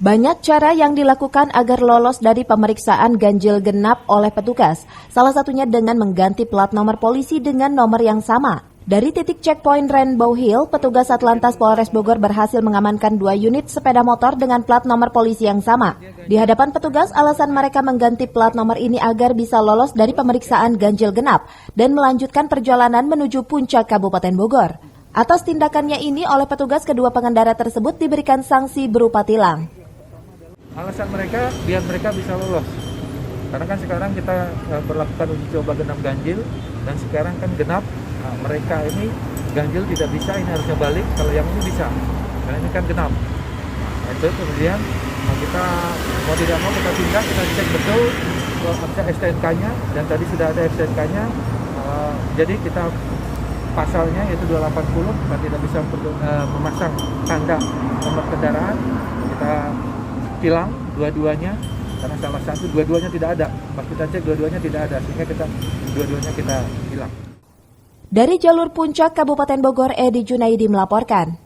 Banyak cara yang dilakukan agar lolos dari pemeriksaan ganjil genap oleh petugas, salah satunya dengan mengganti plat nomor polisi dengan nomor yang sama. Dari titik checkpoint Rainbow Hill, petugas Atlantas Polres Bogor berhasil mengamankan 2 unit sepeda motor dengan plat nomor polisi yang sama. Di hadapan petugas, alasan mereka mengganti plat nomor ini agar bisa lolos dari pemeriksaan ganjil genap dan melanjutkan perjalanan menuju puncak Kabupaten Bogor. Atas tindakannya ini, oleh petugas kedua pengendara tersebut diberikan sanksi berupa tilang. Alasan mereka biar mereka bisa lolos, karena kan sekarang kita berlakukan uji coba genap ganjil dan sekarang kan genap, mereka ini ganjil tidak bisa, ini harusnya balik, kalau yang ini bisa, karena ini kan genap. Itu kemudian kita mau tidak mau kita tindak, kita cek betul STNK-nya dan tadi sudah ada STNK-nya, jadi kita pasalnya yaitu 280, kita tidak bisa memasang tanda nomor kendaraan, kita tilang dua-duanya karena salah satu dua-duanya tidak ada. Pas kita cek dua-duanya tidak ada sehingga dua-duanya kita tilang. Dari jalur puncak Kabupaten Bogor, Edi Junaidi melaporkan.